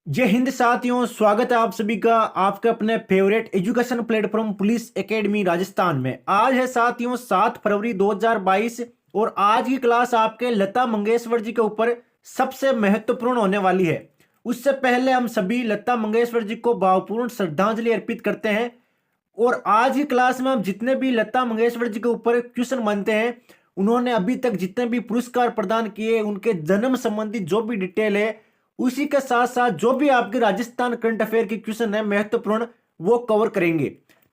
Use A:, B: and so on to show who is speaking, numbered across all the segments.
A: जय हिंद साथियों, स्वागत है आप सभी का आपके अपने favourite education platform police academy Rajasthan में। आज है साथियों 7 फरवरी 2022 और आज की क्लास आपके लता मंगेशकर जी के ऊपर सबसे महत्वपूर्ण होने वाली है। उससे पहले हम सभी लता मंगेशकर जी को भावपूर्ण श्रद्धांजलि अर्पित करते हैं। और आज की क्लास में हम जितने भी लता मंगेशकर जी के ऊपर क्वेश्चन बनते हैं, उन्होंने अभी तक जितने भी पुरस्कार प्रदान किए, उनके जन्म संबंधी जो भी डिटेल है, उसी के साथ साथ जो भी आपके राजस्थान करंट अफेयर की क्वेश्चन है महत्वपूर्ण, वो कवर करेंगे।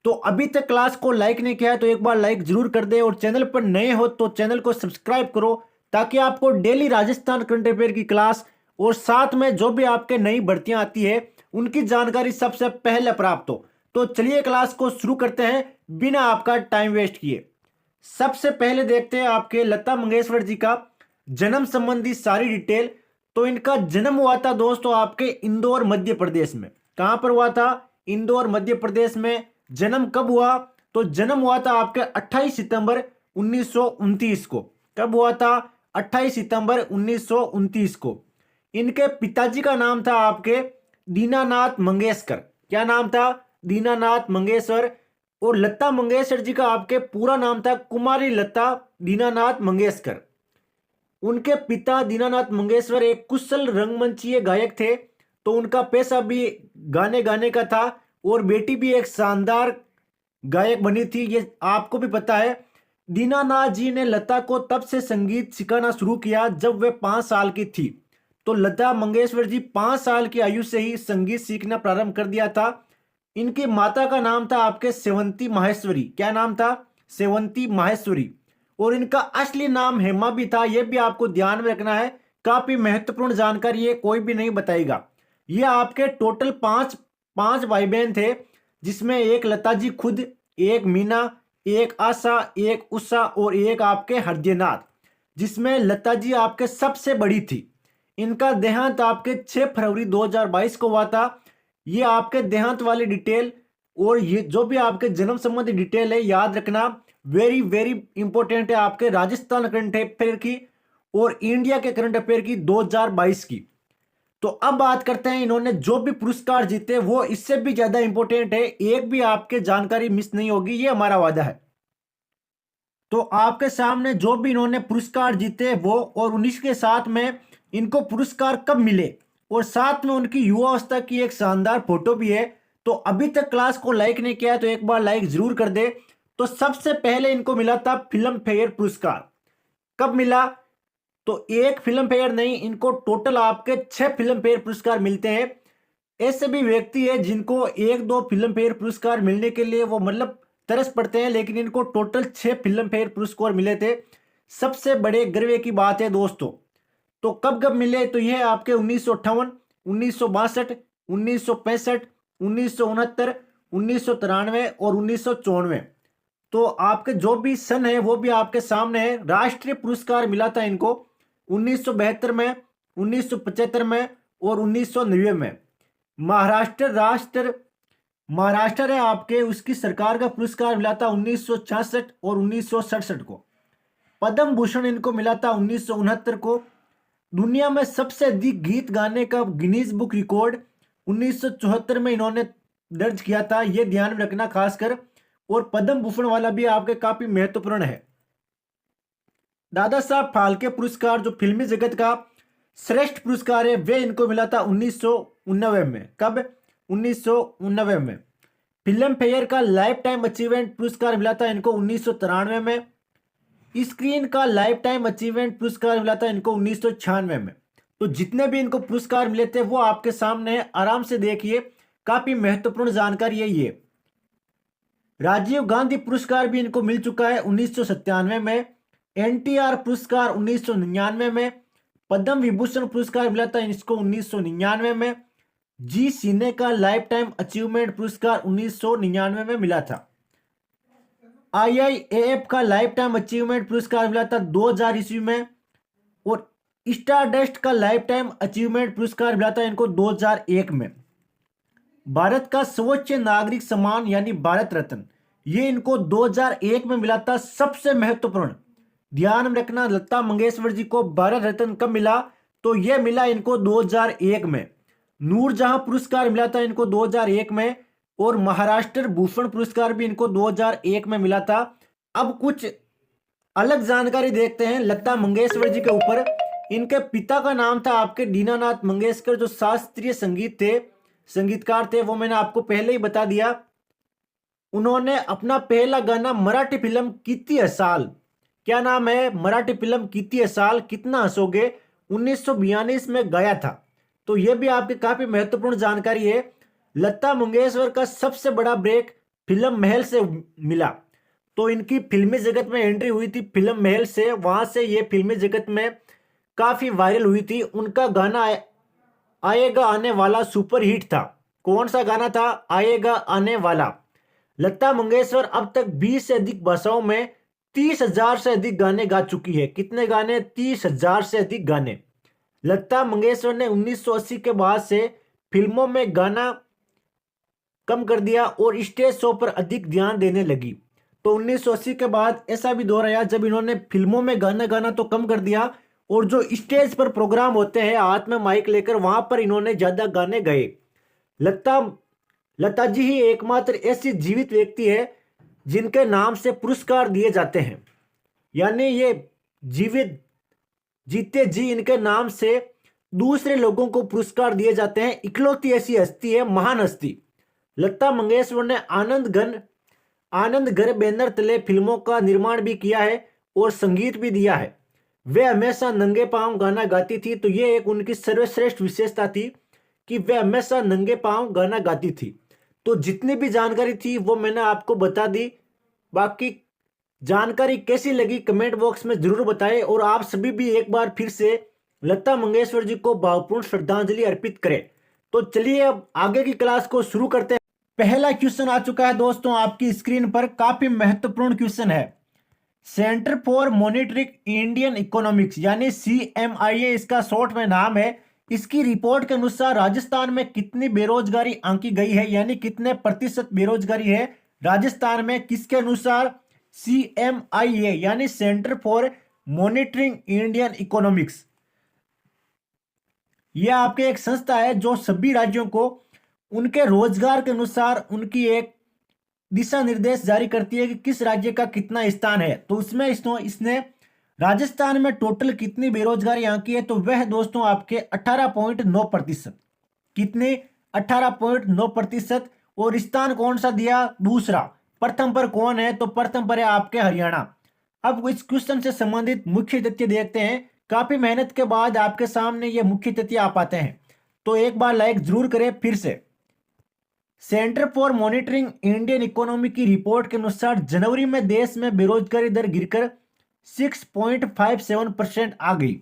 A: तो अभी तक क्लास को लाइक नहीं किया है तो एक बार लाइक जरूर कर दे, और चैनल पर नए हो तो चैनल को सब्सक्राइब करो, ताकि आपको डेली राजस्थान करंट अफेयर की क्लास और साथ में जो भी आपके नई भर्तियां आती है उनकी जानकारी सबसे पहले प्राप्त हो। तो चलिए क्लास को शुरू करते हैं बिना आपका टाइम वेस्ट किए। सबसे पहले देखते हैं आपके लता मंगेशकर जी का जन्म संबंधी सारी डिटेल। तो इनका जन्म हुआ था दोस्तों आपके इंदौर मध्य प्रदेश में। कहां पर हुआ था? इंदौर मध्य प्रदेश में। जन्म कब हुआ? तो जन्म हुआ था आपके 28 सितंबर 1929 को। कब हुआ था? 28 सितंबर 1929 को। इनके पिताजी का नाम था आपके दीनानाथ मंगेशकर। क्या नाम था? दीनानाथ मंगेशकर। और लता मंगेशकर जी का आपके पूरा नाम था कुमारी लता दीनानाथ मंगेशकर। उनके पिता दीनानाथ मंगेशकर एक कुशल रंगमंचीय गायक थे, तो उनका पेशा भी गाने गाने का था, और बेटी भी एक शानदार गायक बनी थी, ये आपको भी पता है। दीनानाथ जी ने लता को तब से संगीत सिखाना शुरू किया जब वे 5 साल की थी। तो लता मंगेशकर जी 5 साल की आयु से ही संगीत सीखना प्रारंभ कर दिया था। इनकी माता का नाम था आपके सेवंती माहेश्वरी। क्या नाम था? सेवंती माहेश्वरी। और इनका असली नाम हेमा भी था, यह भी आपको ध्यान में रखना है। काफी महत्वपूर्ण जानकारी है, कोई भी नहीं बताएगा। ये आपके टोटल पांच पांच भाई बहन थे, जिसमें एक लता जी खुद, एक मीना, एक आशा, एक उषा और एक आपके हरदेनाथ, जिसमें लता जी आपके सबसे बड़ी थी। इनका देहांत आपके 6 फरवरी 2022 को हुआ था। ये आपके देहांत वाली डिटेल और ये जो भी आपके जन्म संबंधी डिटेल है, याद रखना, वेरी वेरी इंपॉर्टेंट है आपके राजस्थान करंट अफेयर की और इंडिया के करंट अफेयर की 2022 की। तो अब बात करते हैं इन्होंने जो भी पुरस्कार जीते, वो इससे भी ज्यादा इंपॉर्टेंट है, एक भी आपके जानकारी मिस नहीं होगी, ये हमारा वादा है। तो आपके सामने जो भी इन्होंने पुरस्कार जीते वो, और उन्हीं के साथ में इनको पुरस्कार कब मिले, और साथ में उनकी युवावस्था की एक शानदार फोटो भी है। तो अभी तक क्लास को लाइक नहीं किया है तो एक बार लाइक जरूर कर दे। तो सबसे पहले इनको मिला था फिल्म फेयर पुरस्कार। कब मिला? तो एक फिल्म फेयर नहीं, इनको टोटल आपके 6 फिल्म फेयर पुरस्कार मिलते हैं। ऐसे भी व्यक्ति है जिनको एक दो फिल्म फेयर पुरस्कार मिलने के लिए वो मतलब तरस पड़ते हैं, लेकिन इनको टोटल 6 फिल्म फेयर पुरस्कार मिले थे। सबसे बड़े गर्व की बात है दोस्तों। तो कब कब मिले? तो यह आपके 1958, 1962, 1965, 1969, 1993 और 1994। तो आपके जो भी सन है वो भी आपके सामने है। राष्ट्रीय पुरस्कार मिला था इनको 1972 में, 1975 में और 1990 में। महाराष्ट्र है आपके, उसकी सरकार का पुरस्कार मिला था 1966 और 1967 को। पद्म भूषण इनको मिला था 1969 को। दुनिया में सबसे अधिक गीत गाने का गिनीज बुक रिकॉर्ड 1974 में इन्होंने दर्ज किया था, यह ध्यान में रखना खासकर। और पद्म भूषण वाला भी आपके काफी महत्वपूर्ण है। दादा साहब फाल्के पुरस्कार जो फिल्मी जगत का श्रेष्ठ पुरस्कार है, वे इनको मिला था 1999 में। कब? 1999 में। फिल्म फेयर का लाइफ टाइम अचीवमेंट पुरस्कार मिला था इनको 1993 में। स्क्रीन का लाइफ टाइम अचीवमेंट पुरस्कार मिला था इनको 1996 में। तो जितने भी इनको पुरस्कार मिले थे वो आपके सामने है, आराम से देखिए, काफी महत्वपूर्ण जानकारी है ये। राजीव गांधी पुरस्कार भी इनको मिल चुका है 1997 में। एनटीआर पुरस्कार 1999 में। पद्म विभूषण पुरस्कार मिला था इसको 1999 में। जी सिने का लाइफ टाइम अचीवमेंट पुरस्कार 1999 में मिला था। आईआईएएफ का लाइफ टाइम अचीवमेंट पुरस्कार मिला था 2000 ईस्वी में। और स्टारडस्ट का लाइफ टाइम अचीवमेंट पुरस्कार मिला था इनको 2001 में। भारत का सर्वोच्च नागरिक सम्मान यानी भारत रत्न, ये इनको 2001 में मिला था। सबसे महत्वपूर्ण ध्यान में रखना, लता मंगेशकर जी को भारत रत्न कब मिला? तो यह मिला इनको 2001 में। नूरजहां पुरस्कार मिला था इनको 2001 में, और महाराष्ट्र भूषण पुरस्कार भी इनको 2001 में मिला था। अब कुछ अलग जानकारी देखते हैं लता मंगेशकर जी के ऊपर। इनके पिता का नाम था आपके दीनानाथ मंगेशकर, जो शास्त्रीय संगीतकार थे, वो मैंने आपको पहले ही बता दिया। उन्होंने अपना पहला गाना मराठी फिल्म किती हसाल, क्या नाम है, मराठी फिल्म किती हसाल कितना हंसोगे, 1942 में गाया था। तो यह भी आपकी काफी महत्वपूर्ण जानकारी है। लता मंगेशकर का सबसे बड़ा ब्रेक फिल्म महल से मिला। तो इनकी फिल्मी जगत में एंट्री हुई थी फिल्म महल से, वहां से ये फिल्मी जगत में काफी वायरल हुई थी। उनका गाना आएगा आने वाला सुपर हिट था। कौन सा गाना था? आएगा आने वाला। लता मंगेशकर अब तक 20 से अधिक भाषाओं में 30,000 से अधिक गाने गा चुकी है। कितने गाने? 30,000 से अधिक गाने। लता मंगेशकर ने 1980 के बाद से फिल्मों में गाना कम कर दिया और स्टेज शो पर अधिक ध्यान देने लगी। तो 1980 के बाद ऐसा भी दौर आया जब इन्होंने फिल्मों में गाना गाना तो कम कर दिया, और जो स्टेज पर प्रोग्राम होते हैं हाथ में माइक लेकर, वहां पर इन्होंने ज्यादा गाने गाए। लता जी ही एकमात्र ऐसी जीवित व्यक्ति है जिनके नाम से पुरस्कार दिए जाते हैं। यानी ये जीवित जीते जी इनके नाम से दूसरे लोगों को पुरस्कार दिए जाते हैं। इकलौती ऐसी हस्ती है, महान हस्ती। लता मंगेशकर ने आनंद घर बैनर तले फिल्मों का निर्माण भी किया है और संगीत भी दिया है। वे हमेशा नंगे पांव गाना गाती थी। तो ये एक उनकी सर्वश्रेष्ठ विशेषता थी कि वे हमेशा नंगे पांव गाना गाती थी। तो जितनी भी जानकारी थी वो मैंने आपको बता दी। बाकी जानकारी कैसी लगी कमेंट बॉक्स में जरूर बताएं, और आप सभी भी एक बार फिर से लता मंगेशकर जी को भावपूर्ण श्रद्धांजलि अर्पित करें। तो चलिए अब आगे की क्लास को शुरू करते हैं। पहला क्वेश्चन आ चुका है दोस्तों आपकी स्क्रीन पर, काफी महत्वपूर्ण क्वेश्चन है। Centre for monitoring Indian economics यानी CMIA इसका शॉर्ट में नाम है। इसकी रिपोर्ट के अनुसार राजस्थान में कितनी बेरोजगारी आंकी गई है, यानी कितने प्रतिशत बेरोजगारी है राजस्थान में, किसके अनुसार? CMIA यानी centre for monitoring Indian economics. यह आपके एक संस्था है जो सभी राज्यों को उनके रोजगार के अनुसार उनकी एक दिशा निर्देश जारी करती है कि किस राज्य का कितना स्थान है। तो उसमें इसने राजस्थान में टोटल कितनी बेरोजगारी आंकी है, तो वह दोस्तों आपके 18.9%। कितने? 18.9%। और स्थान कौन सा दिया? दूसरा। प्रथम पर कौन है? तो प्रथम पर है आपके हरियाणा। अब इस क्वेश्चन से संबंधित मुख्य तथ्य देखते हैं। काफी मेहनत के बाद आपके सामने ये मुख्य तथ्य आ पाते हैं, तो एक बार लाइक जरूर करें फिर से। Centre for monitoring Indian economy की रिपोर्ट के अनुसार जनवरी में देश में बेरोजगारी दर गिरकर 6.57% आ गई।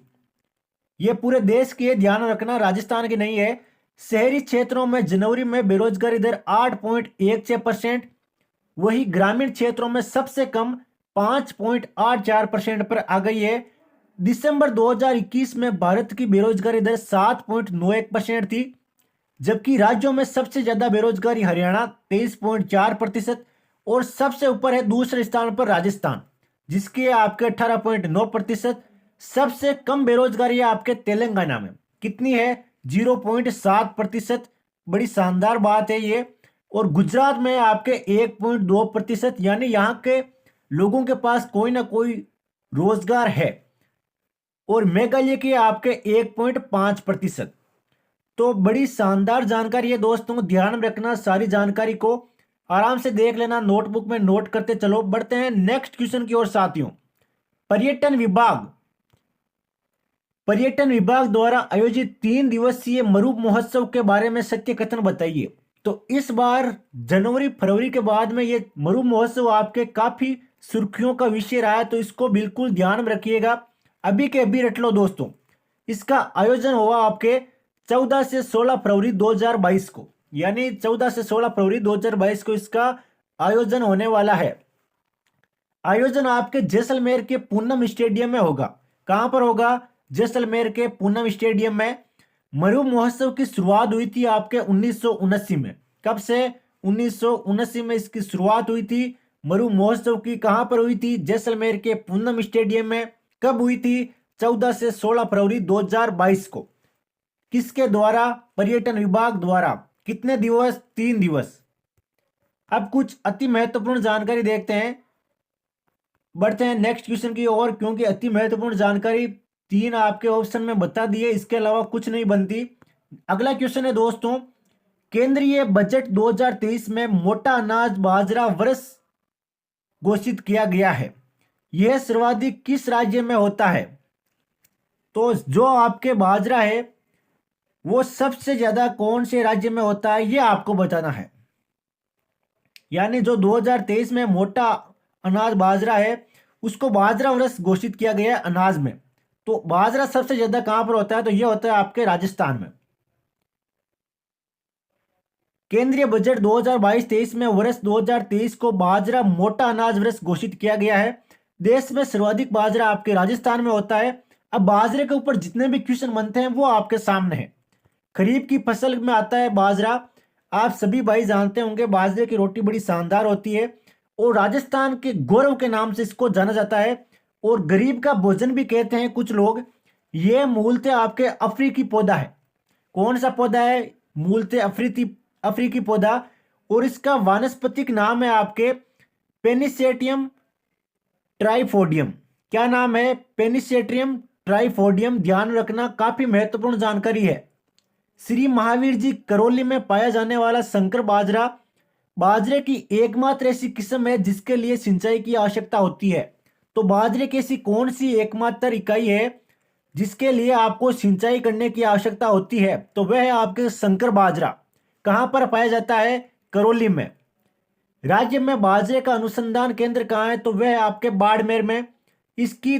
A: यह पूरे देश की, ध्यान रखना, राजस्थान की नहीं है। शहरी क्षेत्रों में जनवरी में बेरोजगारी दर 8.16%, वही ग्रामीण क्षेत्रों में सबसे कम 5.84% पर आ गई है। दिसंबर 2021 में भारत की बेरोजगारी दर 7.91% थी, जबकि राज्यों में सबसे ज्यादा बेरोजगारी हरियाणा 23.4%, और सबसे ऊपर है दूसरे स्थान पर राजस्थान जिसके आपके 18.9%। सबसे कम बेरोजगारी है आपके तेलंगाना में। कितनी है? 0.7%। बड़ी शानदार बात है ये। और गुजरात में आपके 1.2%, यानी यहाँ के लोगों के पास कोई ना कोई रोजगार है। और मेघालय के आपके 1.5%। तो बड़ी शानदार जानकारी है दोस्तों, ध्यान में रखना। सारी जानकारी को आराम से देख लेना, नोटबुक में नोट करते चलो। बढ़ते हैं नेक्स्ट क्वेश्चन की ओर साथियों। पर्यटन विभाग द्वारा आयोजित 3 दिवसीय मरु महोत्सव के बारे में सत्य कथन बताइए। तो इस बार जनवरी फरवरी के बाद में ये मरु महोत्सव आपके काफी सुर्खियों का विषय रहा है, तो इसको बिल्कुल ध्यान में रखिएगा। अभी के अभी रट लो दोस्तों। इसका आयोजन हुआ आपके 14 से 16 फरवरी 2022 को, यानी 14 से 16 फरवरी 2022 को इसका आयोजन होने वाला है। आयोजन आपके जैसलमेर के पूनम स्टेडियम में होगा। कहां पर होगा? जैसलमेर के पूनम स्टेडियम में। मरु महोत्सव की शुरुआत हुई थी आपके 1979 में। कब से? 1979 में इसकी शुरुआत हुई थी मरु महोत्सव की। कहां पर हुई थी? जैसलमेर के पूनम स्टेडियम में। कब हुई थी? 14 से 16 फरवरी 2022 को। किसके द्वारा? पर्यटन विभाग द्वारा। कितने दिवस? 3 दिवस। अब कुछ अति महत्वपूर्ण जानकारी देखते हैं, बढ़ते हैं नेक्स्ट क्वेश्चन की ओर, क्योंकि अति महत्वपूर्ण जानकारी 3 आपके ऑप्शन में बता दिए, इसके अलावा कुछ नहीं बनती। अगला क्वेश्चन है दोस्तों, केंद्रीय बजट 2023 में मोटा अनाज बाजरा वर्ष घोषित किया गया है, यह सर्वाधिक किस राज्य में होता है? तो जो आपके बाजरा है वो सबसे ज्यादा कौन से राज्य में होता है, यह आपको बताना है। यानी जो 2023 में मोटा अनाज बाजरा है उसको बाजरा वर्ष घोषित किया गया है अनाज में। तो बाजरा सबसे ज्यादा कहां पर होता है? तो यह होता है आपके राजस्थान में। केंद्रीय बजट 2022-23 में वर्ष 2023 को बाजरा मोटा अनाज वर्ष घोषित किया गया है। देश में सर्वाधिक बाजरा आपके राजस्थान में होता है। अब बाजरे के ऊपर जितने भी क्वेश्चन बनते हैं वो आपके सामने हैं। खरीफ की फसल में आता है बाजरा। आप सभी भाई जानते होंगे बाजरे की रोटी बड़ी शानदार होती है और राजस्थान के गौरव के नाम से इसको जाना जाता है और गरीब का भोजन भी कहते हैं कुछ लोग। ये मूलतः आपके अफ्रीकी पौधा है। कौन सा पौधा है? मूलतः अफ्रीकी पौधा, और इसका वानस्पतिक नाम है आपके पेनिसेटियम ट्राइफोडियम। क्या नाम है? पेनिसेटियम ट्राइफोडियम। ध्यान रखना, काफी महत्वपूर्ण जानकारी है। श्री महावीर जी करौली में पाया जाने वाला संकर बाजरा बाजरे की एकमात्र ऐसी किस्म है जिसके लिए सिंचाई की आवश्यकता होती है। तो बाजरे की ऐसी कौन सी एकमात्र इकाई है जिसके लिए आपको सिंचाई करने की आवश्यकता होती है? तो वह है आपके संकर बाजरा। कहां पर पाया जाता है? करौली में। राज्य में बाजरे का अनुसंधान केंद्र कहां है? तो वह है आपके बाड़मेर में। इसकी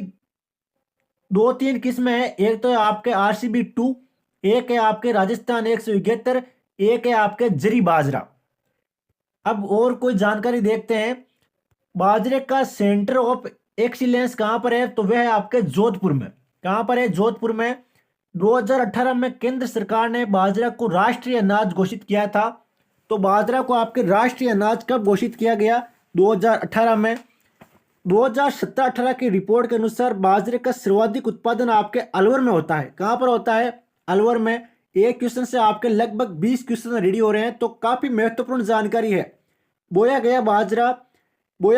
A: 2-3 किस्में हैं, एक तो है आपके RCB2, एक है आपके राजस्थान 171, एक है आपके जरी बाजरा। अब और कोई जानकारी देखते हैं, बाजरे का सेंटर ऑफ एक्सीलेंस कहां पर है? तो वह है आपके जोधपुर में। कहां पर है? जोधपुर में। 2018 में केंद्र सरकार ने बाजरा को राष्ट्रीय अनाज घोषित किया था। तो बाजरा को आपके राष्ट्रीय अनाज कब घोषित किया गया? 2018 में। 2017-18 की रिपोर्ट के अनुसार बाजरे का सर्वाधिक उत्पादन आपके अलवर में होता है। कहां पर होता है? अलवर में। एक क्वेश्चन से आपके लगभग 20 क्वेश्चन रेडी हो रहे हैं, तो काफी महत्वपूर्ण जानकारी है। बोया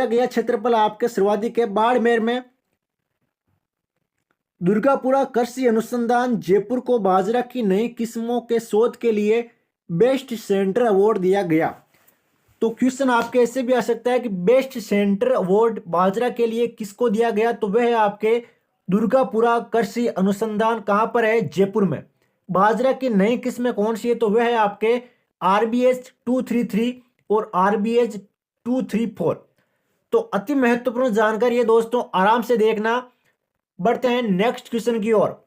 A: गया क्षेत्रफल आपके सर्वाधिक है बाड़मेर में। दुर्गापुरा कृषि अनुसंधान जयपुर को बाजरा की नई किस्मों के शोध के लिए बेस्ट सेंटर अवार्ड दिया गया। तो क्वेश्चन आपके ऐसे भी आ सकता है कि बेस्ट सेंटर अवार्ड बाजरा के लिए किसको दिया गया? तो वह है आपके दुर्गापुरा कृषि अनुसंधान। कहां पर है? जयपुर में। बाजरा की नई किस्में कौन सी है? तो वह है आपके RBH 233 और RBH 234। तो अति महत्वपूर्ण जानकारी है दोस्तों, आराम से देखना। बढ़ते हैं नेक्स्ट क्वेश्चन की ओर।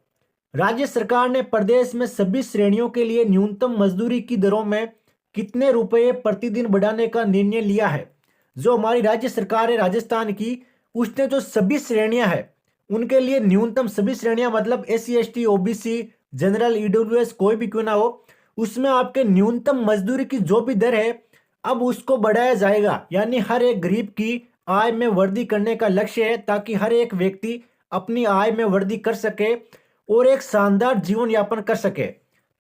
A: राज्य सरकार ने प्रदेश में सभी श्रेणियों के लिए न्यूनतम मजदूरी की दरों में कितने रुपए प्रतिदिन बढ़ाने का निर्णय लिया है? जो हमारी राज्य सरकार है राजस्थान की, उसने जो सभी श्रेणियां हैं उनके लिए न्यूनतम, सभी श्रेणियां मतलब SC ST OBC general EWS कोई भी क्यों ना हो, उसमें आपके न्यूनतम मजदूरी की जो भी दर है अब उसको बढ़ाया जाएगा। यानी हर एक गरीब की आय में वृद्धि करने का लक्ष्य है ताकि हर एक व्यक्ति अपनी आय में वृद्धि कर सके और एक शानदार जीवन यापन कर सके।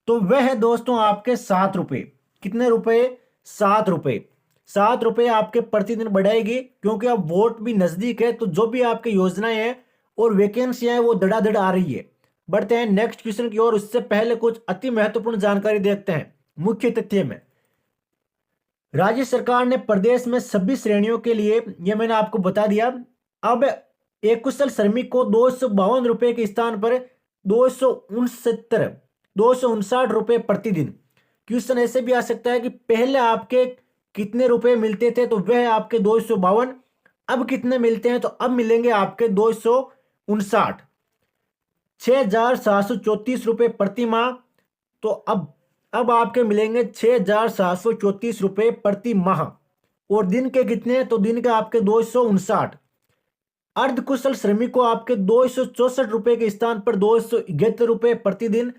A: तो वह है दोस्तों आपके 7 रुपए। कितने रुपए? 7 रुपए। 7 रुपए आपके प्रतिदिन बढ़ाएगी, क्योंकि अब वोट भी नजदीक है। तो जो भी आपकी योजनाएं हैं और वैकेंसियां हैं वो धड़ाधड़ आ रही है। बढ़ते हैं नेक्स्ट क्वेश्चन की ओर। उससे पहले कुछ अति महत्वपूर्ण जानकारी देखते हैं। मुख्य तथ्य में राज्य सरकार ने प्रदेश में सभी श्रेणियों के लिए, यह मैंने आपको बता दिया। अब एक कुशल श्रमिक को 252 रुपए के स्थान पर 259 रुपए प्रतिदिन। क्वेश्चन ऐसे भी आ सकता है कि पहले आपके कितने रुपए मिलते थे? तो वह आपके 252। अब कितने मिलते हैं? तो अब मिलेंगे आपके 259, 6,734 रुपए प्रति माह। तो अब आपके मिलेंगे 6,734 रुपए प्रति माह। और दिन के कितने? तो दिन के आपके 259। अर्धकुशल श्रमिक को आपके 264 रुपए के स्थान पर 271 रुपए प्रतिदिन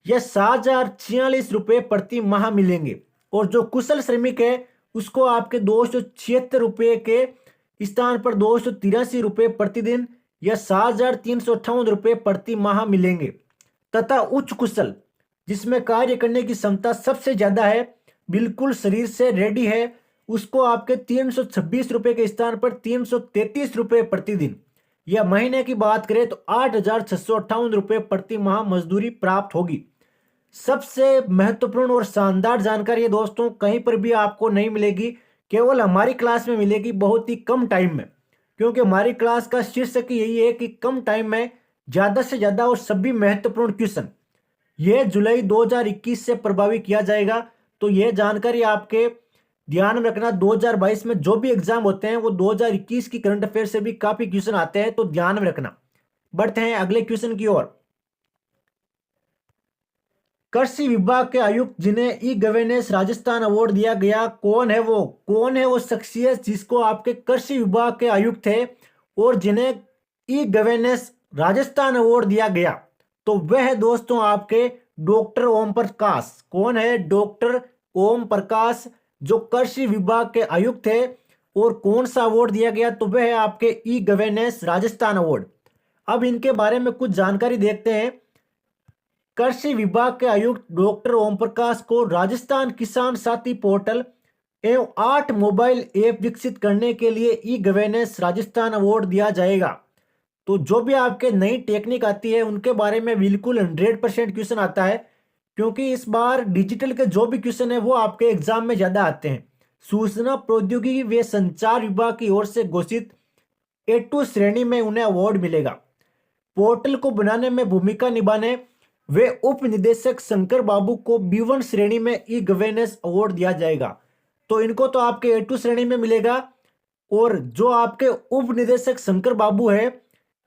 A: या 7,046 रुपए प्रति माह मिलेंगे। और जो कुशल श्रमिक है उसको आपके 276 रुपए के स्थान पर 283 रुपए प्रतिदिन या 7,358 रुपए प्रति माह मिलेंगे। तथा उच्च कुशल जिसमें कार्य करने की क्षमता सबसे ज्यादा है, बिल्कुल शरीर से रेडी है, उसको आपके 326 रुपए के स्थान पर 333 रुपए प्रतिदिन या महीने की बात करें तो 8,658 रुपए प्रति माह मजदूरी प्राप्त होगी। सबसे महत्वपूर्ण और शानदार जानकारी है दोस्तों, कहीं पर भी आपको नहीं मिलेगी, केवल हमारी क्लास में मिलेगी, बहुत ही कम टाइम में। क्योंकि हमारी क्लास का शीर्षक यही है कि कम टाइम में ज्यादा से ज्यादा और सभी महत्वपूर्ण क्वेश्चन यह जुलाई 2021 से प्रभावी किया जाएगा। तो यह जानकारी आपके ध्यान में रखना। 2022 में जो भी एग्जाम होते हैं वो 2021 की करंट अफेयर से भी काफी क्वेश्चन आते हैं, तो ध्यान में रखना। बढ़ते हैं अगले क्वेश्चन की ओर। कृषि विभाग के आयुक्त जिन्हें ई गवर्नेंस राजस्थान अवार्ड दिया गया, कौन है वो शख्सियत जिसको आपके कृषि विभाग के आयुक्त थे और जिन्हें ई गवर्नेंस राजस्थान अवार्ड दिया गया? तो वह है दोस्तों आपके डॉक्टर ओम प्रकाश। कौन है? डॉक्टर ओम प्रकाश, जो कृषि विभाग के आयुक्त थे। और कौन सा अवार्ड दिया गया? तो वह है आपके ई गवर्नेंस राजस्थान अवार्ड। अब इनके बारे में कुछ जानकारी देखते हैं। कृषि विभाग के आयुक्त डॉक्टर ओम प्रकाश को राजस्थान किसान साथी पोर्टल एवं 8 मोबाइल ऐप विकसित करने के लिए ई गवर्नेंस राजस्थान अवार्ड दिया जाएगा। तो जो भी आपके नई टेक्निक आती है उनके बारे में बिल्कुल 100% क्वेश्चन आता है, क्योंकि इस बार डिजिटल के जो भी क्वेश्चन है वो आपके एग्जाम में ज्यादा आते हैं। सूचना प्रौद्योगिकी व संचार विभाग की ओर से घोषित A2 श्रेणी में उन्हें अवार्ड मिलेगा। पोर्टल को बनाने में भूमिका निभाने वे उप निदेशक शंकर बाबू को B1 श्रेणी में ई गवर्नेंस अवार्ड दिया जाएगा। तो इनको तो आपके A2 श्रेणी में मिलेगा, और जो आपके उप निदेशक शंकर बाबू है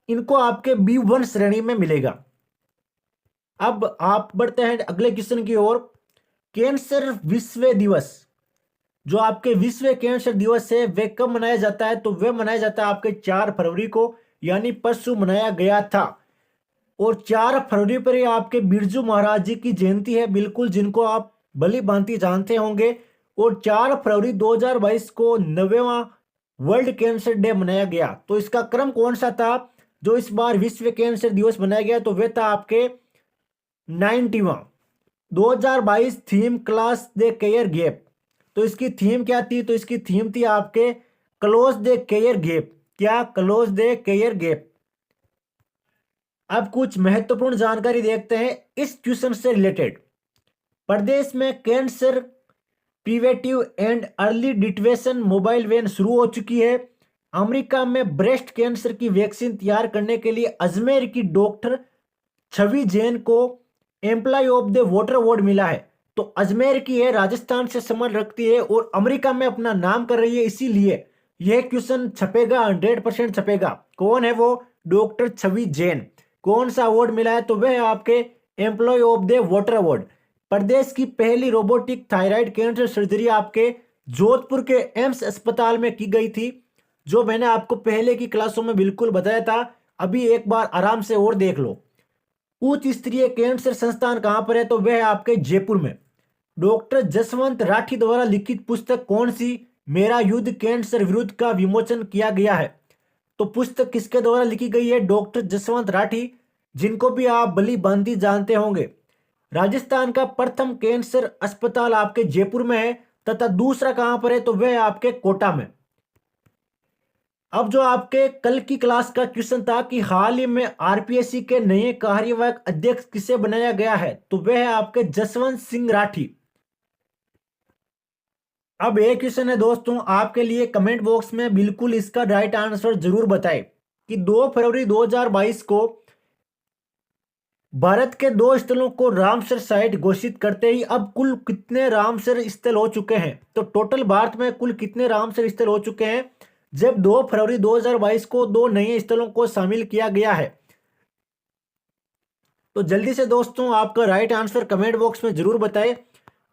A: इनको आपके B1 श्रेणी में मिलेगा। अब आप बढ़ते हैं अगले क्वेश्चन की ओर। कैंसर विश्व दिवस, जो आपके विश्व कैंसर दिवस है वह कब मनाया जाता है? तो वह मनाया जाता है आपके 4 फरवरी को, यानी परसों मनाया गया था। और 4 फरवरी पर ही आपके बिरजू महाराज जी की जयंती है, बिल्कुल, जिनको आप भली भांति जानते होंगे। और 4 फरवरी 2022 को 9वां वर्ल्ड कैंसर डे मनाया गया। तो इसका क्रम कौन सा था जो इस बार विश्व कैंसर दिवस मनाया गया? तो वह था आपके 90वां। 2022 theme class the care gap. तो इसकी थीम क्या थी? तो इसकी थीम थी आपके क्लोज द केयर गैप। क्या? Close the care gap. अब कुछ महत्वपूर्ण जानकारी देखते हैं इस क्वेश्चन से रिलेटेड। प्रदेश में cancer preventive and early detection mobile van शुरू हो चुकी है। अमेरिका में ब्रेस्ट कैंसर की वैक्सीन तैयार करने के लिए अजमेर की डॉक्टर छवि जैन को employee of the voter award मिला है। तो अजमेर की है, राजस्थान से संबंध रखती है और अमेरिका में अपना नाम कर रही है, इसीलिए यह क्वेश्चन छपेगा, 100% छपेगा। कौन है वो? डॉक्टर छवि जैन। कौन सा अवार्ड मिला है? तो वह आपके employ of the voter award. प्रदेश की पहली रोबोटिक थायराइड कैंसर सर्जरी आपके जोधपुर के एम्स अस्पताल में की गई थी, जो मैंने आपको पहले की क्लासों में बिल्कुल बताया था। अभी एक बार आराम से और देख लो। उच्च स्तरीय कैंसर संस्थान कहां पर है? तो वह आपके जयपुर में। डॉक्टर जसवंत राठी द्वारा लिखित पुस्तक कौन सी? मेरा युद्ध कैंसर विरुद्ध का विमोचन किया गया है। तो पुस्तक किसके द्वारा लिखी गई है? डॉक्टर जसवंत राठी, जिनको भी आप भली भांति जानते होंगे। राजस्थान का प्रथम कैंसर अस्पताल आपके जयपुर में है, तथा दूसरा कहां पर है? तो वह आपके कोटा में। अब जो आपके कल की क्लास का क्वेश्चन था कि हाल ही में आरपीएससी के नए कार्यवाहक अध्यक्ष किसे बनाया गया है? तो वह है आपके जसवंत सिंह राठी। अब एक क्वेश्चन है दोस्तों आपके लिए, कमेंट बॉक्स में बिल्कुल इसका राइट आंसर जरूर बताएं कि 2 फरवरी 2022 को भारत के 2 स्थलों को रामसर साइट घोषित करते ही अब कुल कितने रामसर स्थल हो चुके हैं? तो टोटल भारत में कुल कितने रामसर स्थल हो चुके हैं जब 2 फरवरी 2022 को 2 नए स्थलों को शामिल किया गया है? तो जल्दी से दोस्तों आपका राइट आंसर कमेंट बॉक्स में जरूर बताएं।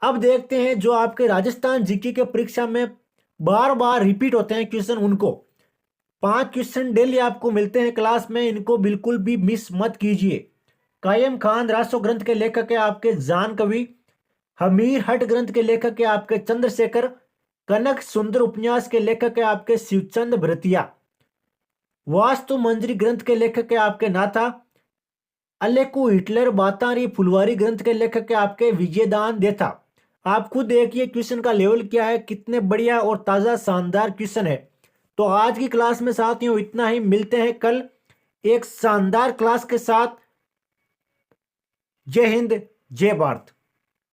A: अब देखते हैं जो आपके राजस्थान जीके के परीक्षा में बार बार रिपीट होते हैं क्वेश्चन, उनको 5 क्वेश्चन डेली आपको मिलते हैं क्लास में, इनको बिल्कुल भी मिस मत कीजिए। कायम खान रासो ग्रंथ के लेखक है आपके जान कवि। हमीर हट ग्रंथ के लेखक है आपके चंद्रशेखर। कनक सुंदर उपन्यास के लेखक है आपके शिवचंद भरतिया। वास्तु मंजरी ग्रंथ के लेखक है आपके नाथा। अलेकू हिटलर बातारी फुलवारी ग्रंथ के लेखक के आपके विजयदान देता। आप खुद देखिए क्वेश्चन का लेवल क्या है, कितने बढ़िया और ताज़ा शानदार क्वेश्चन है। तो आज की क्लास में साथियों इतना ही, मिलते हैं कल एक शानदार क्लास के साथ। जय हिंद, जय भारत।